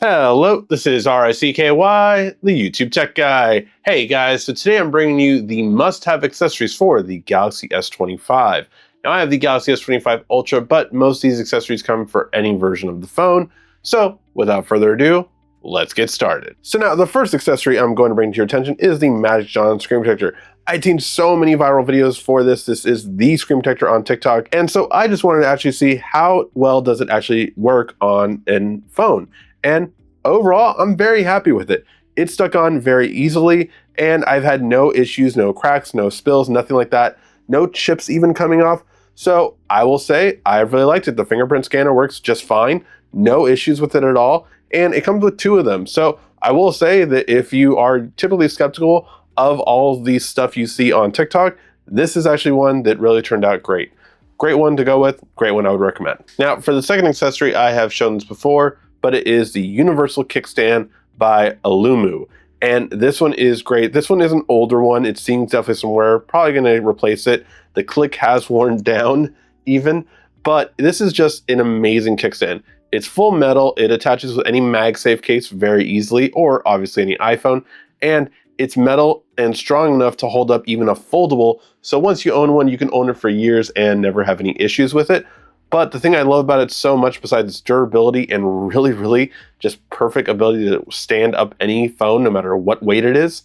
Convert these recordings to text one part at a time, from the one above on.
Hello, this is RICKY, the YouTube Tech Guy. Hey guys, so today I'm bringing you the must-have accessories for the Galaxy S25. Now I have the Galaxy S25 Ultra, but most of these accessories come for any version of the phone. So without further ado, let's get started. So now the first accessory I'm going to bring to your attention is the Magic Johnson screen protector. I've seen so many viral videos for this. This is the screen protector on TikTok. And so I just wanted to actually see how well does it actually work on a phone. And overall, I'm very happy with it. It stuck on very easily, and I've had no issues, no cracks, no spills, nothing like that. No chips even coming off. So I will say I really liked it. The fingerprint scanner works just fine. No issues with it at all. And it comes with two of them. So I will say that if you are typically skeptical of all these stuff you see on TikTok, this is actually one that really turned out great. Great one to go with, great one I would recommend. Now for the second accessory, I have shown this before, but it is the universal kickstand by Alumu. And this one is great. This one is an older one. It seems definitely somewhere, probably gonna replace it. The click has worn down even, but this is just an amazing kickstand. It's full metal. It attaches with any MagSafe case very easily, or obviously any iPhone. And it's metal and strong enough to hold up even a foldable. So once you own one, you can own it for years and never have any issues with it. But the thing I love about it so much, besides its durability and really just perfect ability to stand up any phone, no matter what weight it is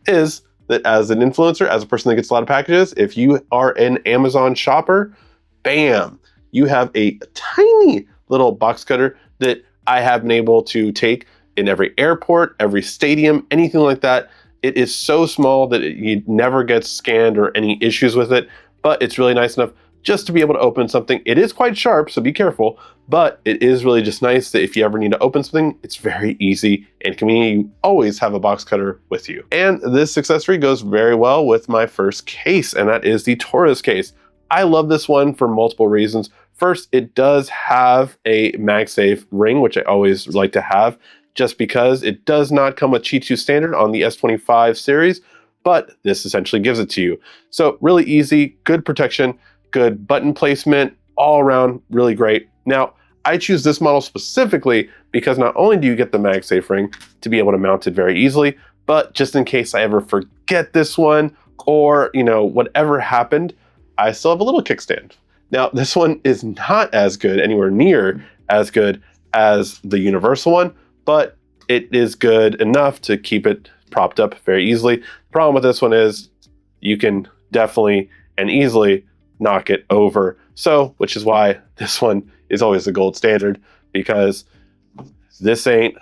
that as an influencer, as a person that gets a lot of packages, if you are an Amazon shopper, bam, you have a tiny little box cutter that I have been able to take in every airport, every stadium, anything like that. It is so small that it never gets scanned or any issues with it, but it's really nice enough just to be able to open something. It is quite sharp, so be careful, but it is really just nice that if you ever need to open something, it's very easy and convenient. You always have a box cutter with you. And this accessory goes very well with my first case, and that is the Torras case. I love this one for multiple reasons. First, it does have a MagSafe ring, which I always like to have, just because it does not come with Qi2 standard on the S25 series, but this essentially gives it to you. So really easy, good protection, good button placement, all around really great. Now, I choose this model specifically because not only do you get the MagSafe ring to be able to mount it very easily, but just in case I ever forget this one or, whatever happened, I still have a little kickstand. Now, this one is not as good, anywhere near as good as the universal one, but it is good enough to keep it propped up very easily. The problem with this one is you can definitely and easily knock it over. So, which is why this one is always the gold standard, because this ain't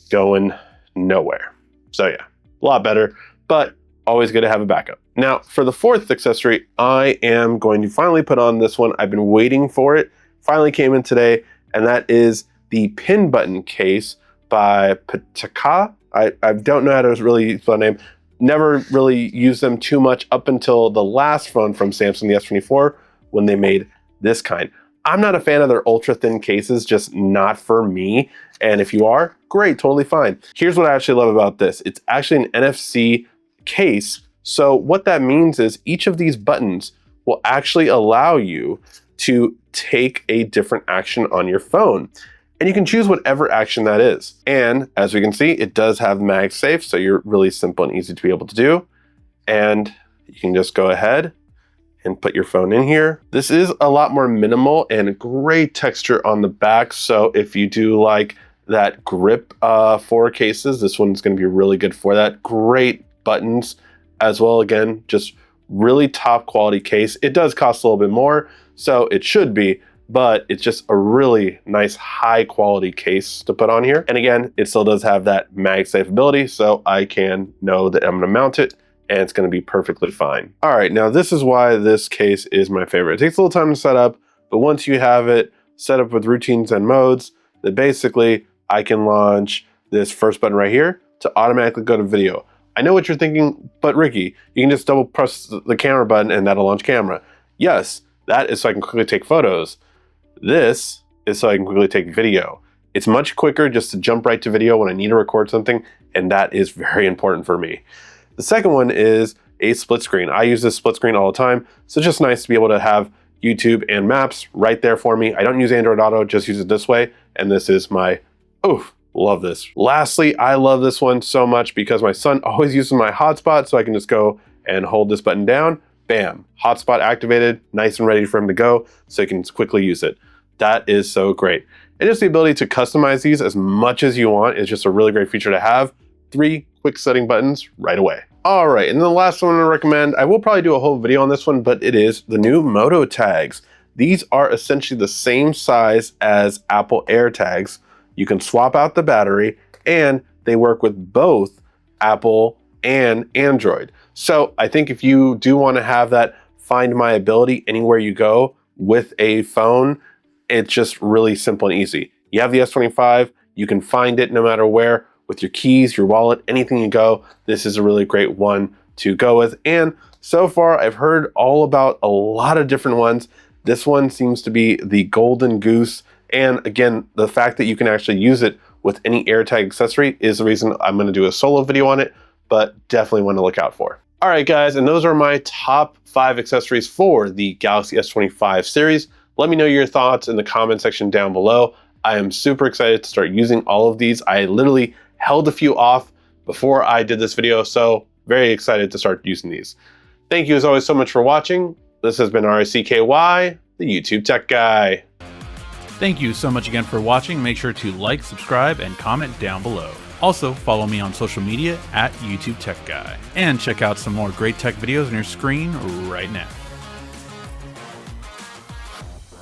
going nowhere. So yeah, a lot better, but always good to have a backup. Now, for the fourth accessory, I am going to finally put on this one. I've been waiting for it. Finally came in today, and that is the pin button case by Pikata. I don't know how to really spell the name. Never really used them too much up until the last phone from Samsung, the S24, when they made this kind. I'm not a fan of their ultra thin cases, just not for me. And if you are, great, totally fine. Here's what I actually love about this. It's actually an NFC case. So what that means is each of these buttons will actually allow you to take a different action on your phone. And you can choose whatever action that is. And as we can see, it does have MagSafe, so you're really simple and easy to be able to do. And you can just go ahead and put your phone in here. This is a lot more minimal and great texture on the back. So if you do like that grip for cases, this one's gonna be really good for that. Great buttons as well. Again, just really top quality case. It does cost a little bit more, so it should be, but it's just a really nice high quality case to put on here. And again, it still does have that MagSafe ability, so I can know that I'm gonna mount it and it's gonna be perfectly fine. All right, now this is why this case is my favorite. It takes a little time to set up, but once you have it set up with routines and modes, then basically I can launch this first button right here to automatically go to video. I know what you're thinking, but Ricky, you can just double press the camera button and that'll launch camera. Yes, that is so I can quickly take photos. This is so I can quickly take video. It's much quicker just to jump right to video when I need to record something, and that is very important for me. The second one is a split screen. I use this split screen all the time, so it's just nice to be able to have YouTube and Maps right there for me. I don't use Android Auto, just use it this way. and this is my, love this. Lastly, I love this one so much because my son always uses my hotspot, so I can just go and hold this button down, bam, hotspot activated, nice and ready for him to go, so he can quickly use it. That is so great. And just the ability to customize these as much as you want is just a really great feature to have. 3 quick setting buttons right away. All right, and the last one I recommend, I will probably do a whole video on this one, but it is the new Moto Tags. These are essentially the same size as Apple AirTags. You can swap out the battery, and they work with both Apple and Android. So I think if you do want to have that find my ability anywhere you go with a phone, it's just really simple and easy. You have the S25, you can find it no matter where with your keys, your wallet, anything you go. This is a really great one to go with. And so far, I've heard all about a lot of different ones. This one seems to be the golden goose. And again, the fact that you can actually use it with any AirTag accessory is the reason I'm going to do a solo video on it, but definitely one to look out for. All right, guys, and those are my top 5 accessories for the Galaxy S25 series. Let me know your thoughts in the comment section down below. I am super excited to start using all of these. I literally held a few off before I did this video, so very excited to start using these. Thank you as always so much for watching. This has been RACKY, the YouTube Tech Guy. Thank you so much again for watching. Make sure to like, subscribe, and comment down below. Also, follow me on social media at YouTube Tech Guy. And check out some more great tech videos on your screen right now.